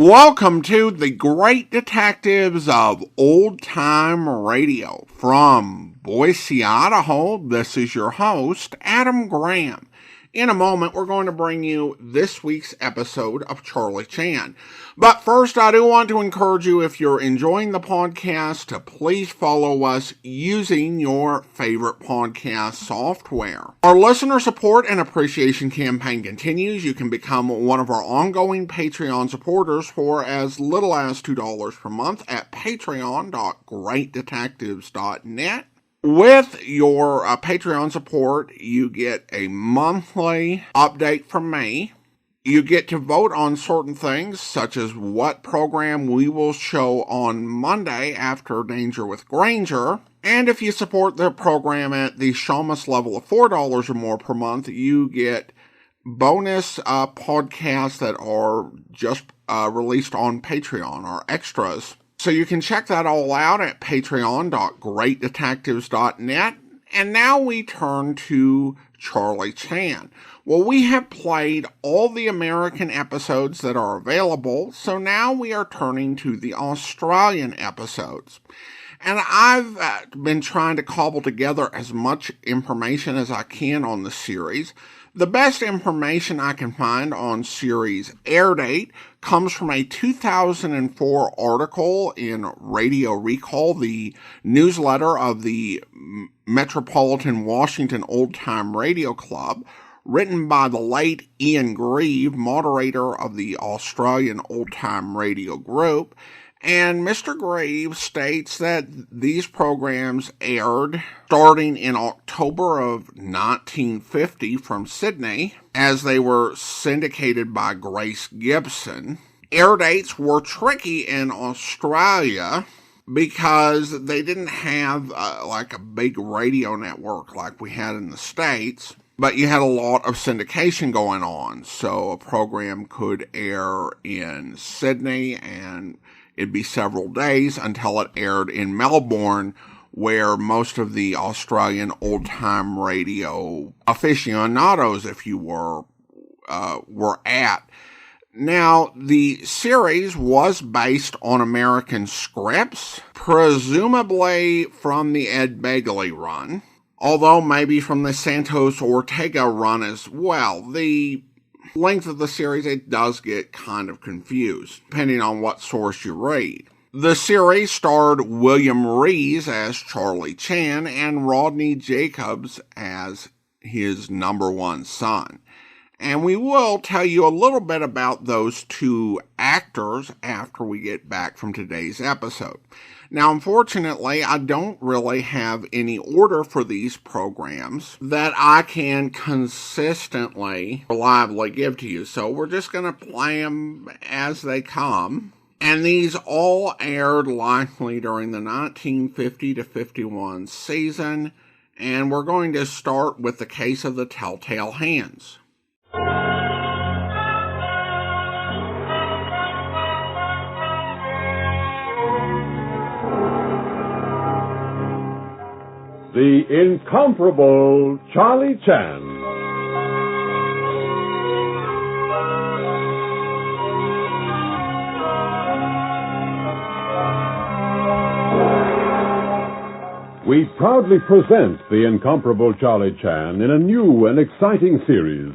Welcome to the Great Detectives of Old Time Radio. From Boise, Idaho, this is your host, Adam Graham. In a moment, we're going to bring you this week's episode of Charlie Chan. But first, I do want to encourage you, if you're enjoying the podcast, to please follow us using your favorite podcast software. Our listener support and appreciation campaign continues. You can become one of our ongoing Patreon supporters for as little as $2 per month at patreon.greatdetectives.net. With your Patreon support, you get a monthly update from me. You get to vote on certain things, such as what program we will show on Monday after Danger with Granger. And if you support the program at the Shamus level of $4 or more per month, you get bonus podcasts that are just released on Patreon, or extras. So you can check that all out at patreon.greatdetectives.net. And now we turn to Charlie Chan. Well, we have played all the American episodes that are available, so now we are turning to the Australian episodes. And I've been trying to cobble together as much information as I can on the series. The best information I can find on series air date comes from a 2004 article in Radio Recall, the newsletter of the Metropolitan Washington Old Time Radio Club, written by the late Ian Grieve, moderator of the Australian Old Time Radio Group. And Mr. Grieve states that these programs aired starting in October of 1950 from Sydney, as they were syndicated by Grace Gibson. Air dates were tricky in Australia because they didn't have like a big radio network like we had in the States, but you had a lot of syndication going on. So a program could air in Sydney and it'd be several days until it aired in Melbourne, where most of the Australian old-time radio aficionados, if you were at. Now, the series was based on American scripts, presumably from the Ed Begley run, although maybe from the Santos Ortega run as well. The length of the series, it does get kind of confused, depending on what source you read. The series starred William Rees as Charlie Chan and Rodney Jacobs as his number one son. And we will tell you a little bit about those two actors after we get back from today's episode. Now, unfortunately, I don't really have any order for these programs that I can consistently, reliably give to you. So we're just going to play them as they come. And these all aired likely during the 1950 to 51 season. And we're going to start with the case of the Telltale Hands. The incomparable Charlie Chan. We proudly present the incomparable Charlie Chan in a new and exciting series.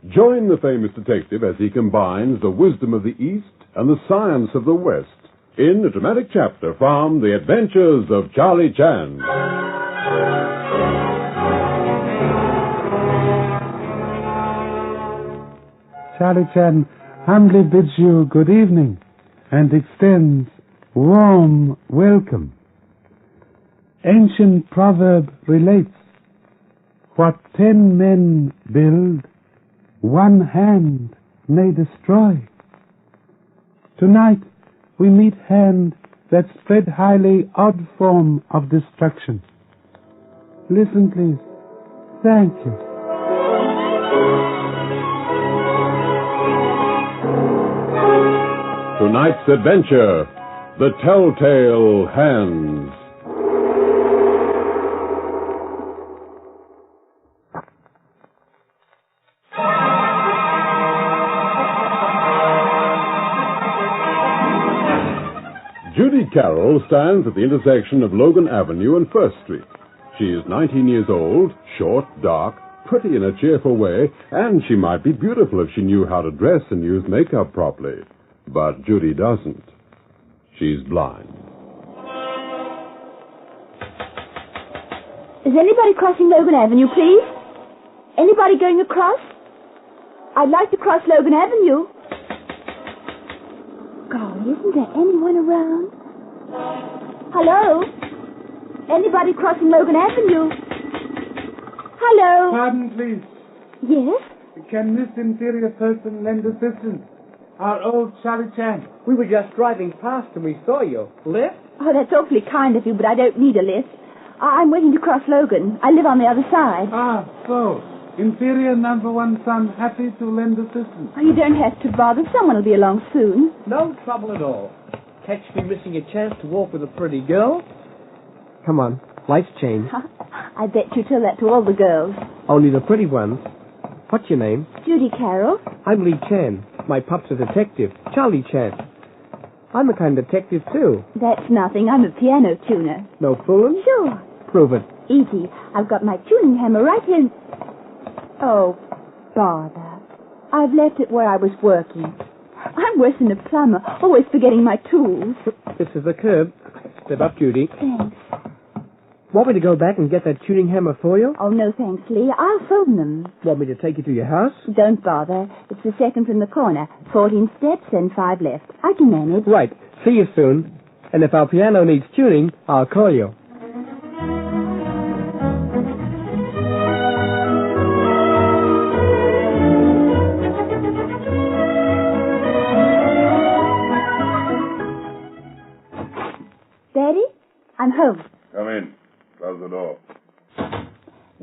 Join the famous detective as he combines the wisdom of the East and the science of the West in a dramatic chapter from The Adventures of Charlie Chan. Charlie Chan humbly bids you good evening and extends warm welcome. Ancient proverb relates, what 10 men build, 1 hand may destroy. Tonight we meet hand that spread highly odd form of destruction. Listen, please. Thank you. Tonight's adventure, The Telltale Hands. Judy Carroll stands at the intersection of Logan Avenue and First Street. She is 19 years old, short, dark, pretty in a cheerful way, and she might be beautiful if she knew how to dress and use makeup properly. But Judy doesn't. She's blind. Is anybody crossing Logan Avenue, please? Anybody going across? I'd like to cross Logan Avenue. Golly, isn't there anyone around? Hello? Anybody crossing Logan Avenue? Hello? Pardon, please. Yes? Can this inferior person lend assistance? Our old Charlie Chan. We were just driving past and we saw you. Lift? Oh, that's awfully kind of you, but I don't need a lift. I'm waiting to cross Logan. I live on the other side. Ah, so. Inferior number one son, happy to lend assistance. Oh, you don't have to bother. Someone will be along soon. No trouble at all. Catch me missing a chance to walk with a pretty girl? Come on, life's changed. I bet you tell that to all the girls. Only the pretty ones. What's your name? Judy Carroll. I'm Lee Chan. My pup's a detective, Charlie Chan. I'm a kind of detective, too. That's nothing. I'm a piano tuner. No fooling? Sure. Prove it. Easy. I've got my tuning hammer right here. Oh, bother. I've left it where I was working. I'm worse than a plumber, always forgetting my tools. This is the curb. Step up, Judy. Thanks. Want me to go back and get that tuning hammer for you? Oh, no thanks, Lee. I'll phone them. Want me to take you to your house? Don't bother. It's the second from the corner. 14 steps and 5 left. I can manage. Right. See you soon. And if our piano needs tuning, I'll call you. Daddy, I'm home. Come in. Close the door.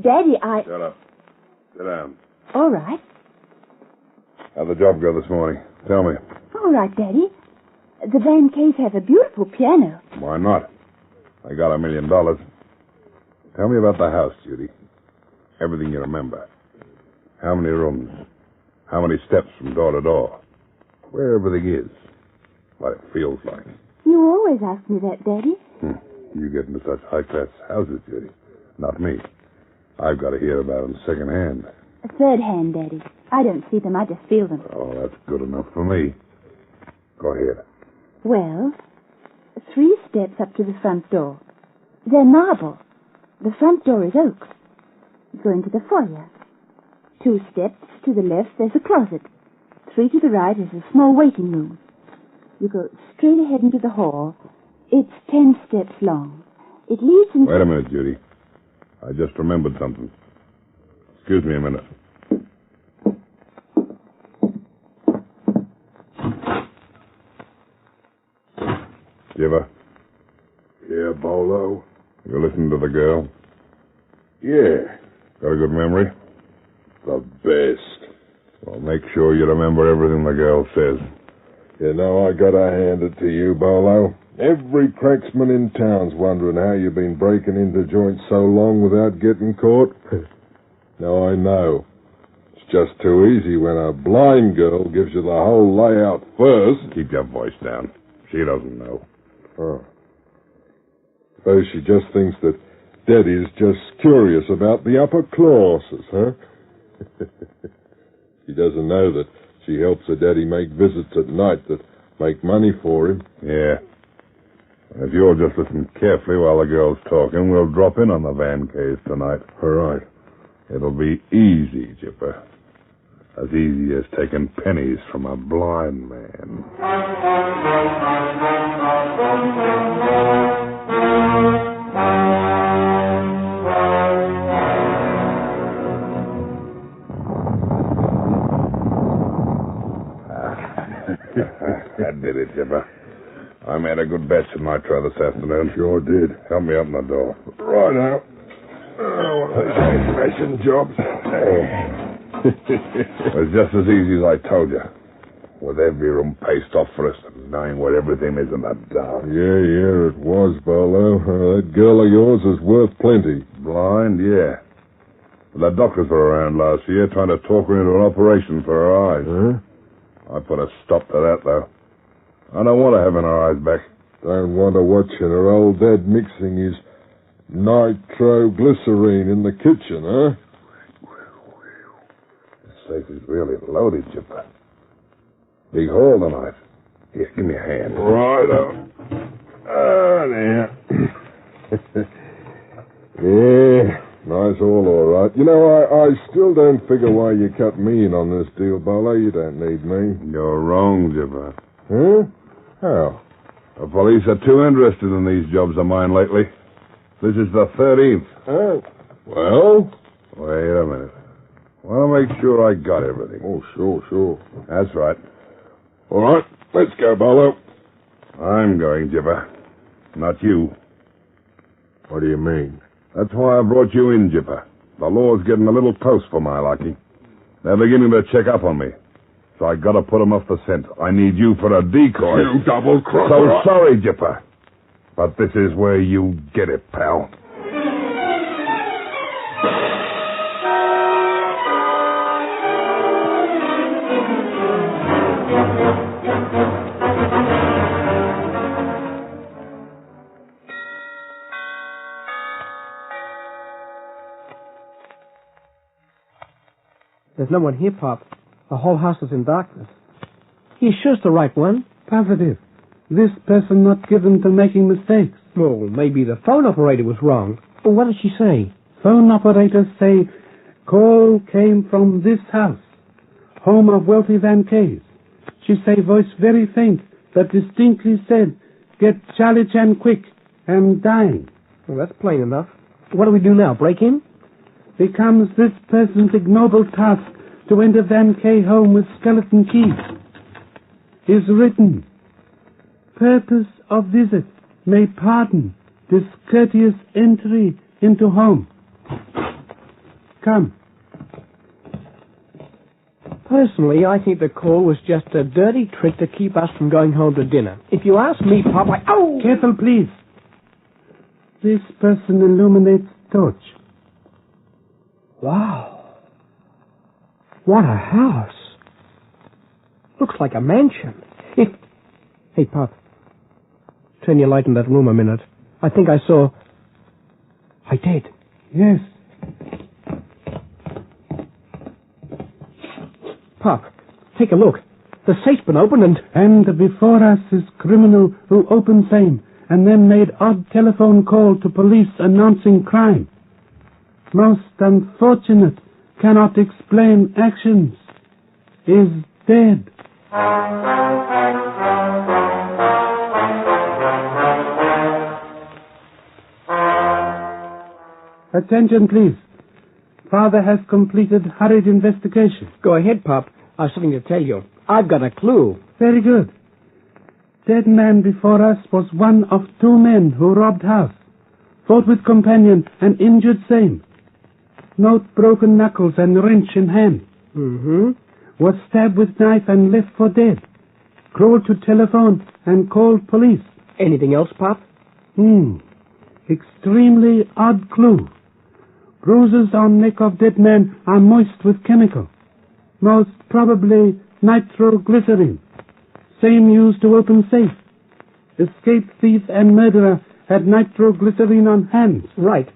Daddy, Shut up. Sit down. All right. How'd the job go this morning? Tell me. All right, Daddy. The Van Cays have a beautiful piano. Why not? I got $1 million. Tell me about the house, Judy. Everything you remember. How many rooms? How many steps from door to door? Where everything is. What it feels like. You always ask me that, Daddy. You get into such high-class houses, Judy. Not me. I've got to hear about them secondhand. Third hand, Daddy. I don't see them, I just feel them. Oh, that's good enough for me. Go ahead. Well, 3 steps up to the front door. They're marble. The front door is oak. Go into the foyer. 2 steps to the left, there's a closet. 3 to the right is a small waiting room. You go straight ahead into the hall. It's 10 steps long. It leads into... Wait a minute, Judy. I just remembered something. Excuse me a minute. Giver. Yeah, Bolo. You listen to the girl? Yeah. Got a good memory? The best. Well, make sure you remember everything the girl says. You know, I gotta hand it to you, Bolo. Every cracksman in town's wondering how you've been breaking into joints so long without getting caught. Now, I know. It's just too easy when a blind girl gives you the whole layout first. Keep your voice down. She doesn't know. Oh. Suppose she just thinks that Daddy's just curious about the upper clauses, huh? She doesn't know that she helps her daddy make visits at night that make money for him. Yeah. And if you'll just listen carefully while the girl's talking, we'll drop in on the Van Cays tonight. All right. It'll be easy, Chipper. As easy as taking pennies from a blind man. That did it, Chipper. I made a good batch in my try this afternoon. Sure did. Help me open the door. Right out. One of these old-fashioned jobs. It was just as easy as I told you. With every room paced off for us and knowing where everything is in the dark. Yeah, it was, Barlow. That girl of yours is worth plenty. Blind, yeah. But the doctors were around last year trying to talk her into an operation for her eyes. Huh? I put a stop to that, though. I don't want to have her eyes back. Don't want her watching her old dad mixing his nitroglycerine in the kitchen, huh? The safe is really loaded, Jipper. Big haul tonight. Here, give me a hand. Righto. There. Yeah, nice haul, all right. You know, I still don't figure why you cut me in on this deal, Bolo. You don't need me. You're wrong, Jipper. Huh? How? The police are too interested in these jobs of mine lately. This is the 13th. Oh. Well? Wait a minute. Want to make sure I got everything. Oh, sure. That's right. All right, let's go, Bolo. I'm going, Jipper. Not you. What do you mean? That's why I brought you in, Jipper. The law's getting a little close for my liking. They're beginning to check up on me. So I gotta put them off the scent. I need you for a decoy. You double-crosser. So sorry, Jipper. But this is where you get it, pal. There's no one here, Pop. The whole house is in darkness. You sure it's the right one? Positive. This person not given to making mistakes. Well, maybe the phone operator was wrong. But what did she say? Phone operators say call came from this house, home of wealthy Van K's. She say voice very faint, but distinctly said, get Charlie Chan quick, I'm dying. Well, that's plain enough. What do we do now, break in? Becomes this person's ignoble task to enter Van K home with skeleton keys. Is written, purpose of visit may pardon discourteous entry into home. Come. Personally, I think the call was just a dirty trick to keep us from going home to dinner. If you ask me, Pop, Oh! Careful, please. This person illuminates torch. Wow. What a house. Looks like a mansion. Hey, Pop. Turn your light in that room a minute. I think I saw... I did. Yes. Pop, take a look. The safe's been opened And before us is criminal who opened same and then made odd telephone call to police announcing crime. Most unfortunate, cannot explain actions, is dead. Attention, please. Father has completed hurried investigation. Go ahead, Pop. I've something to tell you. I've got a clue. Very good. Dead man before us was one of two men who robbed house. Fought with companion and injured same. Note broken knuckles and wrench in hand. Mm-hmm. Was stabbed with knife and left for dead. Crawled to telephone and called police. Anything else, Pop? Extremely odd clue. Bruises on neck of dead man are moist with chemical. Most probably nitroglycerine. Same used to open safe. Escaped thief and murderer had nitroglycerine on hands. Right.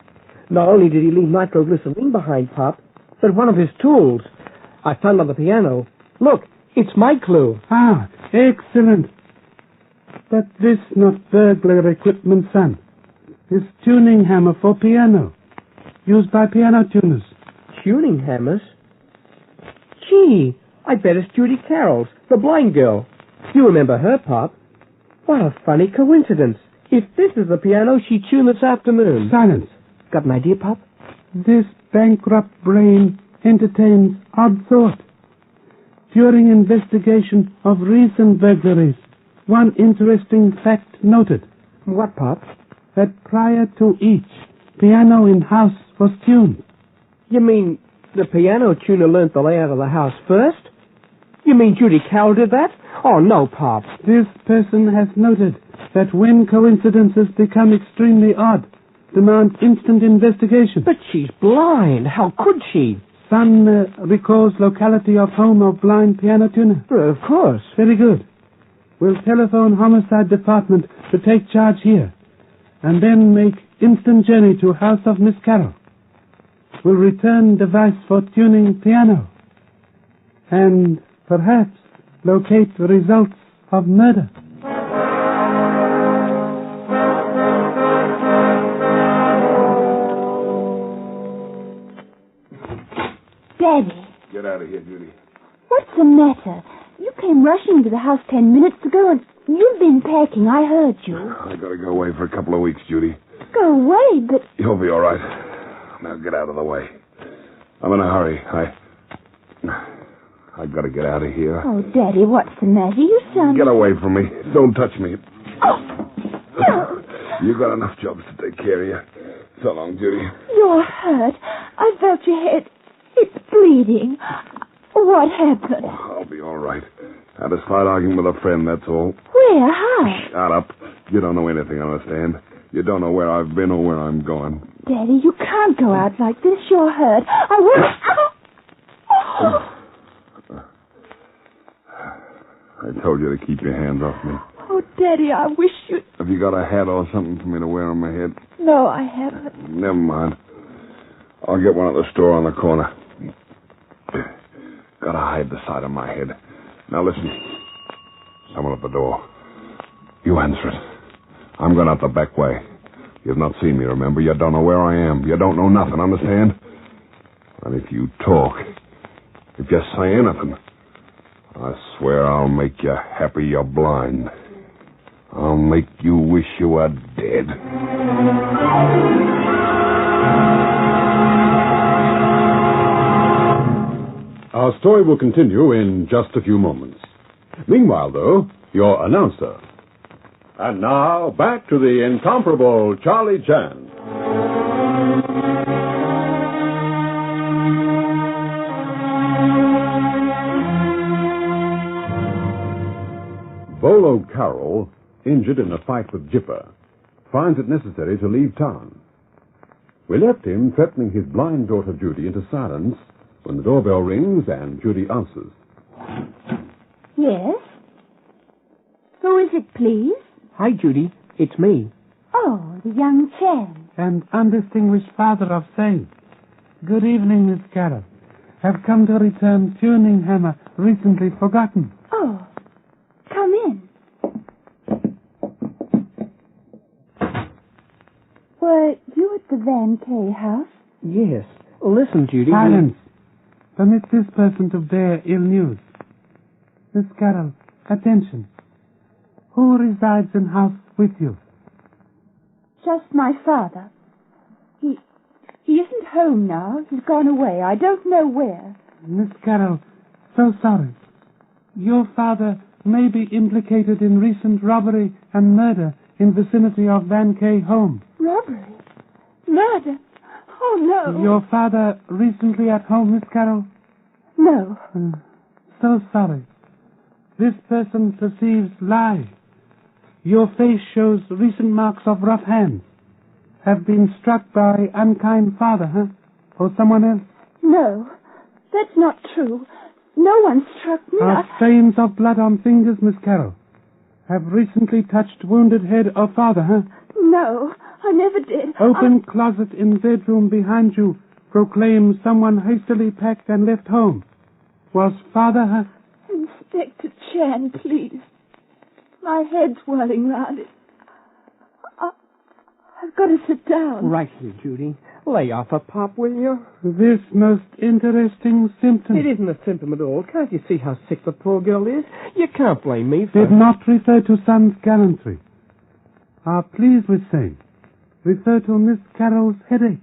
Not only did he leave nitroglycerine behind, Pop, but one of his tools. I found on the piano. Look, it's my clue. Ah, excellent. But this not burglar equipment, son. This tuning hammer for piano. Used by piano tuners. Tuning hammers? Gee, I bet it's Judy Carroll's, the blind girl. You remember her, Pop. What a funny coincidence. If this is the piano she tuned this afternoon. Silence. Got an idea, Pop? This bankrupt brain entertains odd thought. During investigation of recent burglaries, one interesting fact noted. What, Pop? That prior to each, piano in house was tuned. You mean the piano tuner learned the layout of the house first? You mean Judy Carroll did that? Oh, no, Pop. This person has noted that when coincidences become extremely odd, demand instant investigation. But she's blind. How could she? Son recalls locality of home of blind piano tuner. Of course. Very good. will telephone Homicide Department to take charge here, and then make instant journey to house of Miss Carroll. Will return device for tuning piano, and perhaps locate the results of murder. Daddy, Get out of here, Judy. what's the matter? You came rushing into the house 10 minutes ago, and you've been packing. I heard you. I gotta go away for a couple of weeks, Judy. Go away, but... You'll be all right. Now get out of the way. I'm in a hurry. I gotta get out of here. Oh, Daddy, what's the matter? You sound... Get away from me. Don't touch me. Oh, no. You got enough jobs to take care of you. So long, Judy. You're hurt. I felt your head. It's bleeding. What happened? I'll be all right. Had a slight argument with a friend, that's all. Where? How? Shut up. You don't know anything, understand? You don't know where I've been or where I'm going. Daddy, you can't go out like this. You're hurt. I won't... Oh. I told you to keep your hands off me. Oh, Daddy, I wish you'd... Have you got a hat or something for me to wear on my head? No, I haven't. Never mind. I'll get one at the store on the corner. Gotta hide the side of my head. Now listen. Someone at the door. You answer it. I'm going out the back way. You've not seen me, remember? You don't know where I am. You don't know nothing, understand? And if you talk, if you say anything, I swear I'll make you happy you're blind. I'll make you wish you were dead. Our story will continue in just a few moments. Meanwhile, though, your announcer. And now, back to the incomparable Charlie Chan. Bolo Carroll, injured in a fight with Jipper, finds it necessary to leave town. We left him threatening his blind daughter Judy into silence when the doorbell rings and Judy answers. Yes? Who is it, please? Hi, Judy. It's me. Oh, the young Chan. And undistinguished father of same. Good evening, Miss Carroll. Have come to return tuning hammer recently forgotten. Oh, come in. Were you at the Van K house? Yes. Listen, Judy. Silence. Permit this person to bear ill news. Miss Carroll, attention. Who resides in house with you? Just my father. He isn't home now. He's gone away. I don't know where. Miss Carroll, so sorry. Your father may be implicated in recent robbery and murder in vicinity of Van K home. Robbery? Murder? Oh, no. Your father recently at home, Miss Carroll? No. So sorry. This person perceives lie. Your face shows recent marks of rough hands. Have been struck by unkind father, huh? Or someone else? No, that's not true. No one struck me. Are stains of blood on fingers, Miss Carroll? Have recently touched wounded head or father, huh? No, I never did. Open closet in bedroom behind you proclaims someone hastily packed and left home. Was father, huh? Inspector Chan, please. My head's whirling round it. I've got to sit down. Right here, Judy. Lay off a pop, will you? This most interesting symptom. It isn't a symptom at all. Can't you see how sick the poor girl is? You can't blame me for... Did not refer to son's gallantry. Are pleased with same. Refer to Miss Carroll's headache.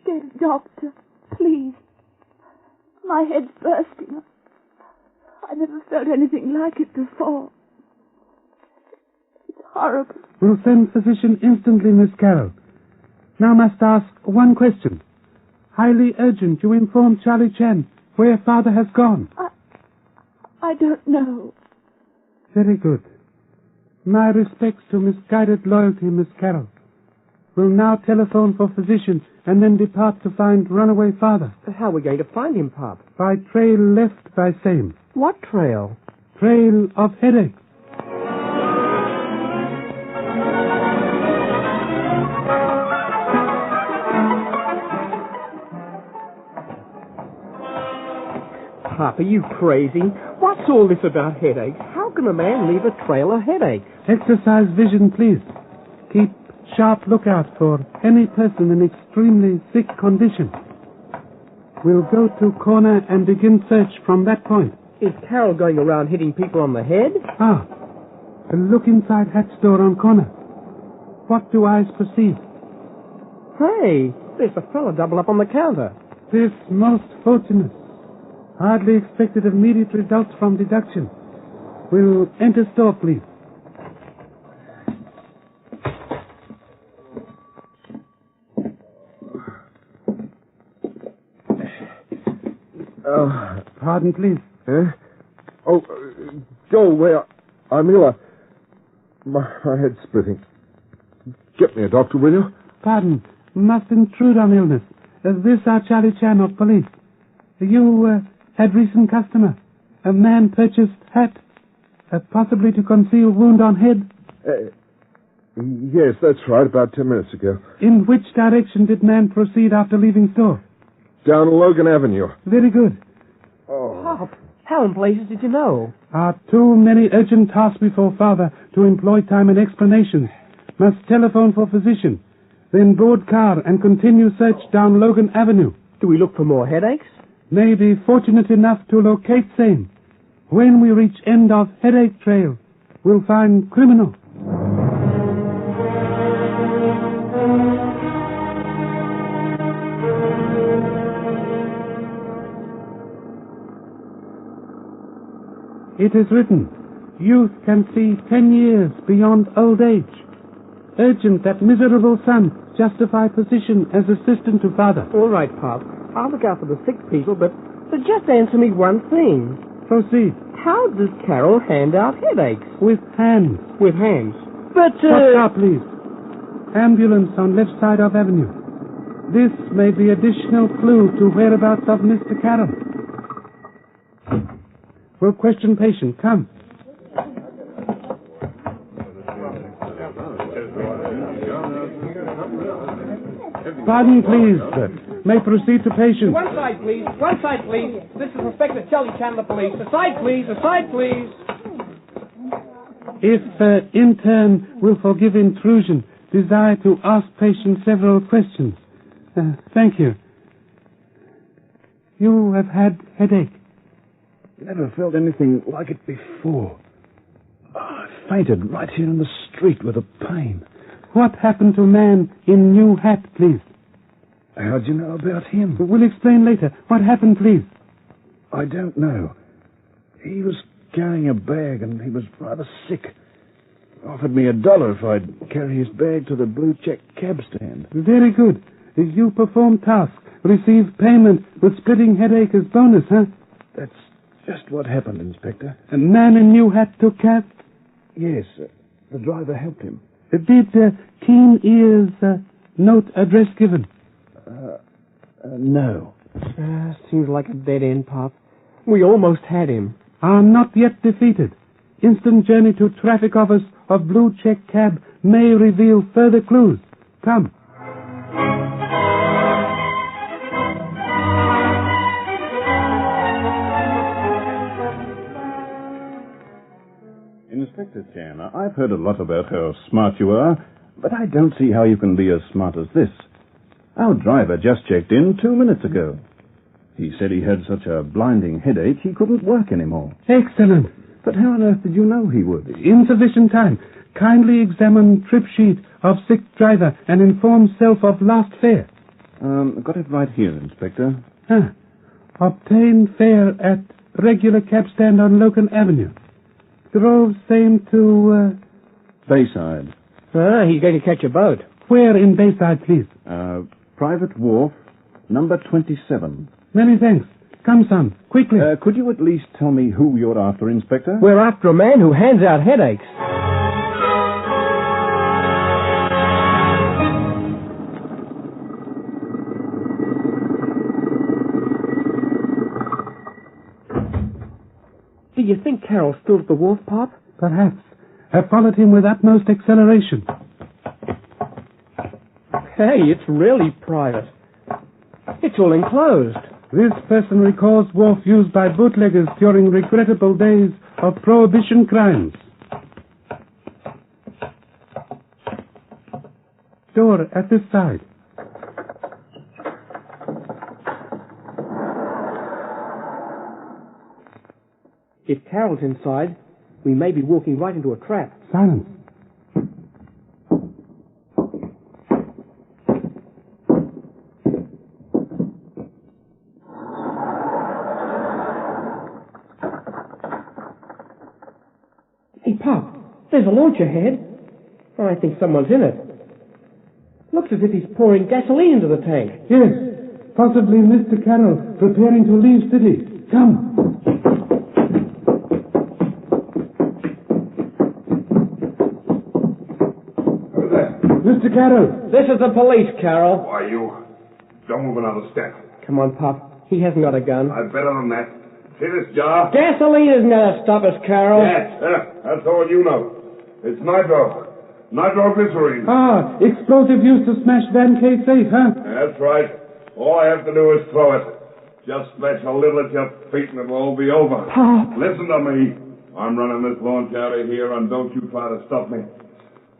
Get a doctor, please. My head's bursting. I never felt anything like it before. It's horrible. We'll send physician instantly, Miss Carroll. Now must ask one question. Highly urgent you inform Charlie Chan where father has gone. I don't know. Very good. My respects to misguided loyalty, Miss Carroll. We'll now telephone for physician and then depart to find runaway father. How are we going to find him, Pop? By trail left by same. What trail? Trail of headache. Pop, are you crazy? What's all this about headaches? How can a man leave a trail of headaches? Exercise vision, please. Keep sharp lookout for any person in extremely sick condition. We'll go to corner and begin search from that point. Is Carol going around hitting people on the head? Ah, look inside hat store on corner. What do eyes perceive? Hey, there's a fella double up on the counter. This most fortunate. Hardly expected immediate results from deduction. We'll enter store, please. Pardon, please. Huh? Oh, go away. I'm ill. My head's splitting. Get me a doctor, will you? Pardon. Must intrude on illness. This are Charlie Chan of police. You had recent customer. A man purchased hat, possibly to conceal wound on head. Yes, that's right, about 10 minutes ago. In which direction did man proceed after leaving store? Down Logan Avenue. Very good. Oh. Pop, how in places did you know? Are too many urgent tasks before father to employ time in explanations. Must telephone for physician. Then board car and continue search down Logan Avenue. Do we look for more headaches? May be fortunate enough to locate same. When we reach end of headache trail, we'll find criminal. It is written, youth can see 10 years beyond old age. Urgent that miserable son justify position as assistant to father. All right, Pop. I'll look out for the sick people, but just answer me one thing. Proceed. How does Carol hand out headaches? With hands. With hands. But, Stop car, please. Ambulance on left side of avenue. This may be additional clue to whereabouts of Mr. Carroll. We'll question patient. Come. Pardon, please. May proceed to patient. One side, please. One side, please. This is Inspector Charlie Chan, the police. Aside, please. Aside, please. If intern will forgive intrusion, desire to ask patient several questions. Thank you. You have had headache. Never felt anything like it before. I fainted right here in the street with the pain. What happened to man in new hat, please? How'd you know about him? We'll explain later. What happened, please? I don't know. He was carrying a bag and he was rather sick. Offered me $1 if I'd carry his bag to the blue check cab stand. Very good. You perform task, receive payment with splitting headache as bonus, huh? That's just what happened, Inspector. A man in new hat took cab? Yes, the driver helped him. Did Keen Ears note address given? No. Seems like a dead end, Pop. We almost had him. Are not yet defeated. Instant journey to traffic office of blue check cab may reveal further clues. Come. Inspector Chan, I've heard a lot about how smart you are, but I don't see how you can be as smart as this. Our driver just checked in 2 minutes ago. He said he had such a blinding headache he couldn't work anymore. Excellent. But how on earth did you know he would? Insufficient time. Kindly examine trip sheet of sick driver and inform self of last fare. Got it right here, Inspector. Obtain fare at regular cab stand on Logan Avenue. Drove same to, Bayside. He's going to catch a boat. Where in Bayside, please? Private Wharf, number 27. Many thanks. Come, son, quickly. Could you at least tell me who you're after, Inspector? We're after a man who hands out headaches. Do you think Carol's still at the wharf, Pop? Perhaps. Have followed him with utmost acceleration. Hey, it's really private. It's all enclosed. This person recalls wharf used by bootleggers during regrettable days of prohibition crimes. Door at this side. If Carol's inside, we may be walking right into a trap. Silence. Hey, Pop, there's a launch ahead. I think someone's in it. Looks as if he's pouring gasoline into the tank. Yes, possibly Mr. Carroll preparing to leave city. Come. Who's that? Mr. Carroll. This is the police, Carol. Why, you? Don't move another step. Come on, Pop. He hasn't got a gun. I've better than that. See this jar? Gasoline isn't going to stop us, Carol. Yes, that's all you know. It's nitro. Nitroglycerine. Ah, explosive used to smash Van K safe, huh? That's right. All I have to do is throw it. Just smash a little at your feet and it will all be over. Pop. Listen to me. I'm running this launch out of here and don't you try to stop me.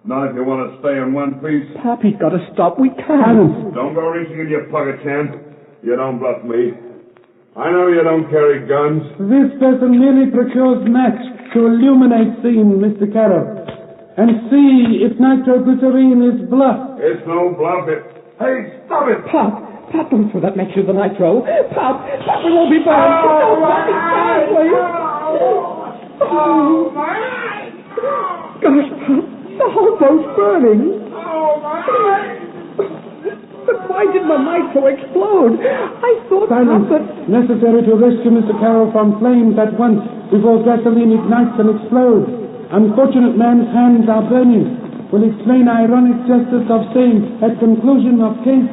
Not if you want to stay in one piece. Pop, he's got to stop. We can't. Don't go reaching in your pocket, Chan. You don't bluff me. I know you don't carry guns. This person merely procures match to illuminate scene, Mr. Carroll. And see if nitroglycerine is bluff. It's no bluff. Hey, stop it! Pop, don't throw that match to the nitro. Pop, we won't be burned. Oh, Pop, be quiet, please. Oh, my! Gosh, Pop, the whole boat's burning. Oh, my! But why did my nitro explode? I thought, Silence. Pop, that... Necessary to rescue Mr. Carroll from flames at once before gasoline ignites and explodes. Unfortunate man's hands are burning. Will explain ironic justice of same at conclusion of case.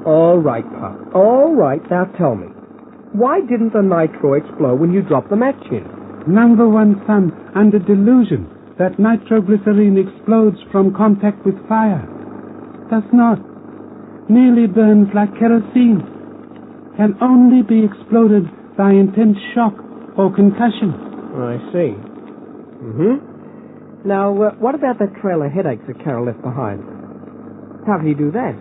All right, Pop. All right, now tell me. Why didn't the nitro explode when you dropped the match in? Number one son, under delusion that nitroglycerine explodes from contact with fire. Does not. Merely burns like kerosene. Can only be exploded by intense shock or concussion. I see. Now, what about that trail of headaches that Carol left behind? How did he do that?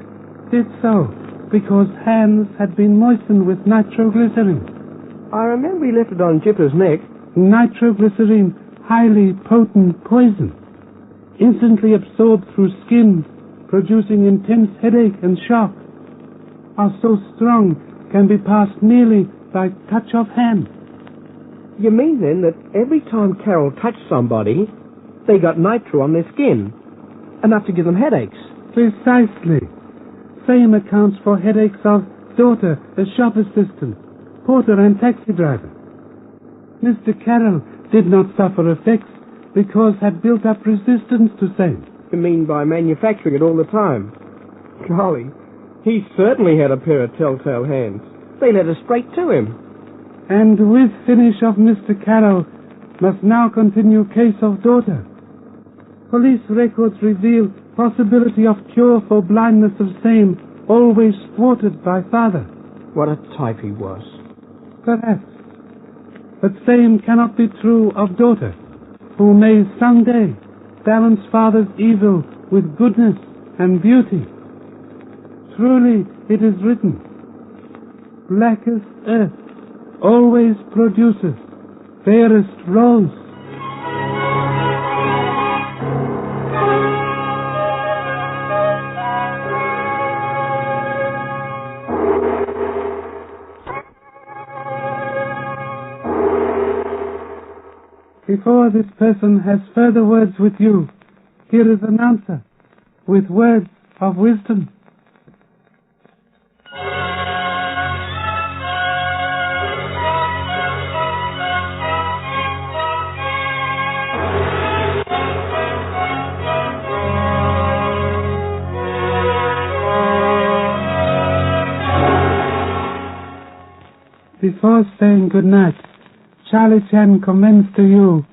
Did so because hands had been moistened with nitroglycerine. I remember he left it on Jipper's neck. Nitroglycerine, highly potent poison, instantly absorbed through skin, producing intense headache and shock, are so strong can be passed merely by touch of hand. You mean then that every time Carol touched somebody, they got nitro on their skin, enough to give them headaches? Precisely. Same accounts for headaches of daughter, a shop assistant, porter and taxi driver. Mr. Carroll did not suffer effects because had built up resistance to same. You mean by manufacturing it all the time? Golly, he certainly had a pair of telltale hands. They led us straight to him. And with finish of Mr. Carroll must now continue case of daughter. Police records reveal possibility of cure for blindness of same, always thwarted by father. What a type he was. Perhaps. But same cannot be true of daughter, who may someday balance father's evil with goodness and beauty. Truly it is written, blackest earth always produces fairest rose. Before this person has further words with you, here is an answer with words of wisdom. Before saying good night, Charlie Chan commends to you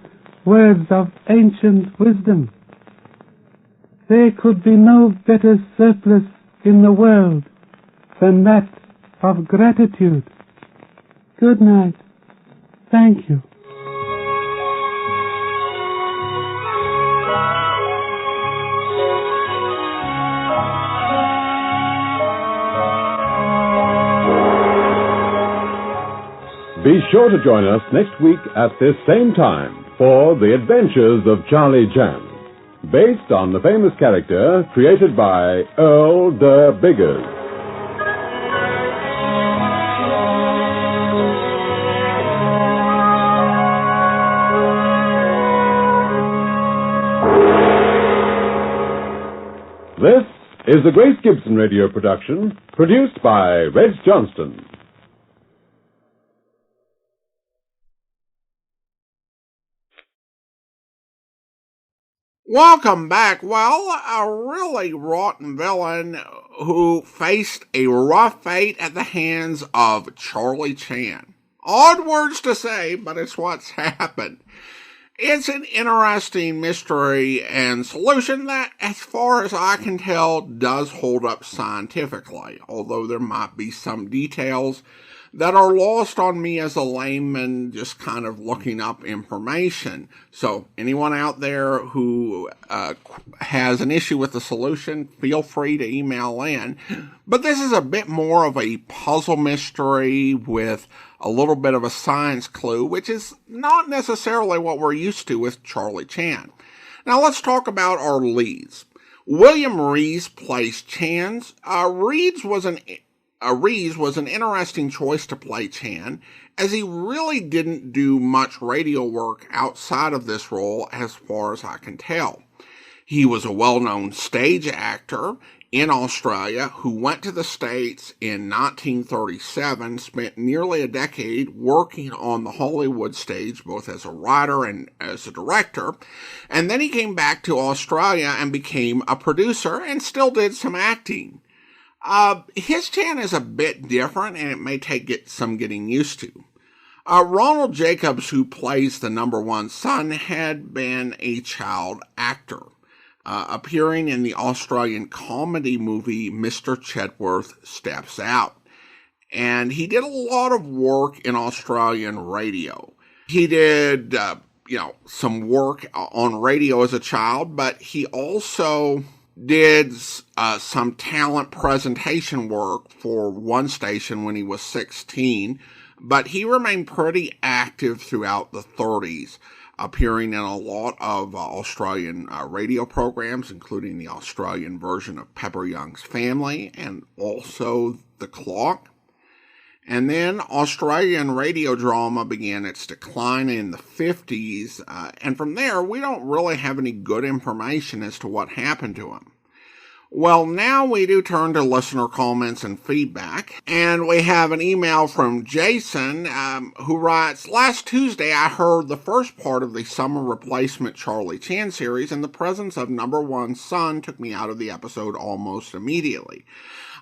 words of ancient wisdom. There could be no better surplus in the world than that of gratitude. Good night. Thank you. Be sure to join us next week at this same time for The Adventures of Charlie Chan, based on the famous character created by Earl de Biggers. This is a Grace Gibson radio production, produced by Rees Johnston. Welcome back. Well, a really rotten villain who faced a rough fate at the hands of Charlie Chan. Odd words to say, but it's what's happened. It's an interesting mystery and solution that, as far as I can tell, does hold up scientifically, although there might be some details that are lost on me as a layman just kind of looking up information. So anyone out there who has an issue with the solution, feel free to email in. But this is a bit more of a puzzle mystery with a little bit of a science clue, which is not necessarily what we're used to with Charlie Chan. Now let's talk about our leads. William Rees plays Chan's. Rees was an interesting choice to play Chan, as he really didn't do much radio work outside of this role as far as I can tell. He was a well-known stage actor in Australia who went to the States in 1937, spent nearly a decade working on the Hollywood stage, both as a writer and as a director, and then he came back to Australia and became a producer and still did some acting. His Chan is a bit different, and it may take some getting used to. Ronald Jacobs, who plays the number one son, had been a child actor, appearing in the Australian comedy movie Mr. Chedworth Steps Out. And he did a lot of work in Australian radio. He did, some work on radio as a child, but he also did some talent presentation work for one station when he was 16, but he remained pretty active throughout the 30s, appearing in a lot of Australian radio programs, including the Australian version of Pepper Young's Family and also The Clock. And then Australian radio drama began its decline in the 50s, and from there, we don't really have any good information as to what happened to him. Well, now we do turn to listener comments and feedback, and we have an email from Jason, who writes, "Last Tuesday I heard the first part of the Summer Replacement Charlie Chan series, and the presence of number one son took me out of the episode almost immediately.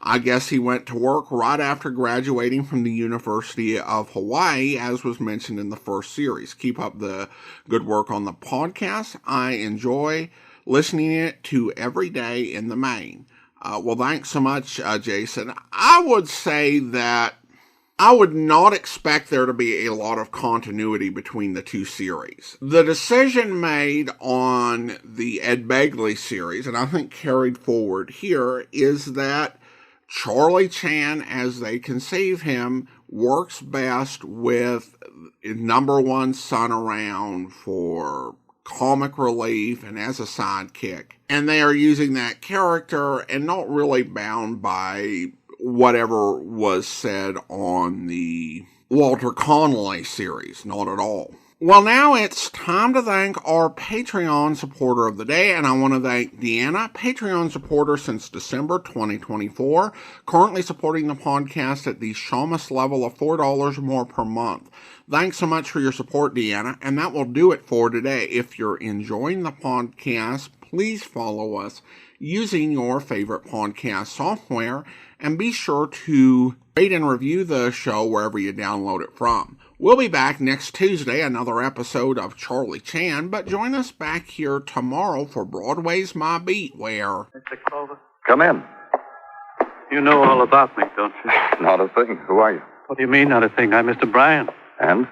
I guess he went to work right after graduating from the University of Hawaii, as was mentioned in the first series. Keep up the good work on the podcast. I enjoy listening it to every day in the main." Well, thanks so much, Jason. I would say that I would not expect there to be a lot of continuity between the two series. The decision made on the Ed Begley series, and I think carried forward here, is that Charlie Chan, as they conceive him, works best with number one son around for comic relief and as a sidekick. And they are using that character and not really bound by whatever was said on the Walter Connolly series. Not at all. Well, now it's time to thank our Patreon supporter of the day, and I want to thank Deanna, Patreon supporter since December 2024, currently supporting the podcast at the Shamus level of $4 or more per month. Thanks so much for your support, Deanna, and that will do it for today. If you're enjoying the podcast, please follow us using your favorite podcast software, and be sure to rate and review the show wherever you download it from. We'll be back next Tuesday, another episode of Charlie Chan, but join us back here tomorrow for Broadway's My Beat, where... Mr. Clover? Come in. You know all about me, don't you? Not a thing. Who are you? What do you mean, not a thing? I'm Mr. Bryan. And?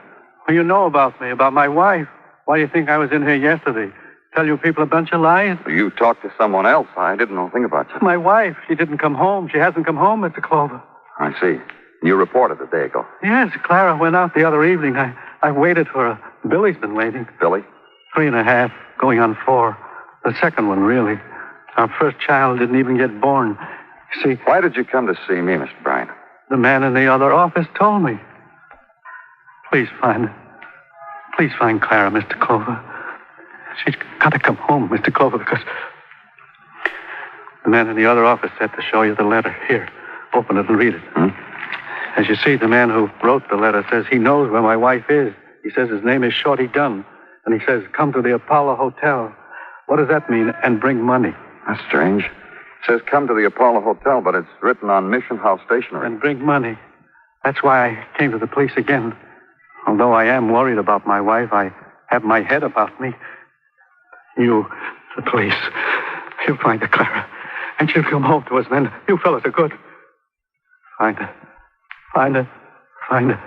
Well, you know about me, about my wife. Why do you think I was in here yesterday? Tell you people a bunch of lies? You talked to someone else. I didn't know a thing about you. My wife. She didn't come home. She hasn't come home, Mr. Clover. I see. You reported a day ago. Yes, Clara went out the other evening. I waited for her. Billy's been waiting. Billy? 3.5, going on 4. The second one, really. Our first child didn't even get born. You see... Why did you come to see me, Mr. Bryan? The man in the other office told me. Please find Clara, Mr. Clover. She's got to come home, Mr. Clover, because the man in the other office said to show you the letter. Here, open it and read it. As you see, the man who wrote the letter says he knows where my wife is. He says his name is Shorty Dunn, and he says, come to the Apollo Hotel. What does that mean? And bring money. That's strange. It says come to the Apollo Hotel, but it's written on Mission House stationery. And bring money. That's why I came to the police again. Although I am worried about my wife, I have my head about me. You, the police, you'll find her, Clara. And she'll come home to us then. You fellas are good. Find her. Find her. Find her.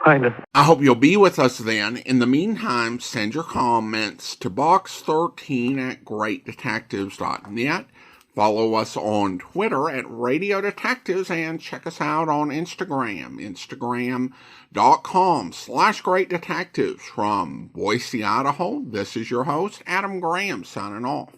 Find her. I hope you'll be with us then. In the meantime, send your comments to box13@greatdetectives.net. Follow us on Twitter at Radio Detectives and check us out on Instagram, instagram.com/Great Detectives. From Boise, Idaho, this is your host, Adam Graham, signing off.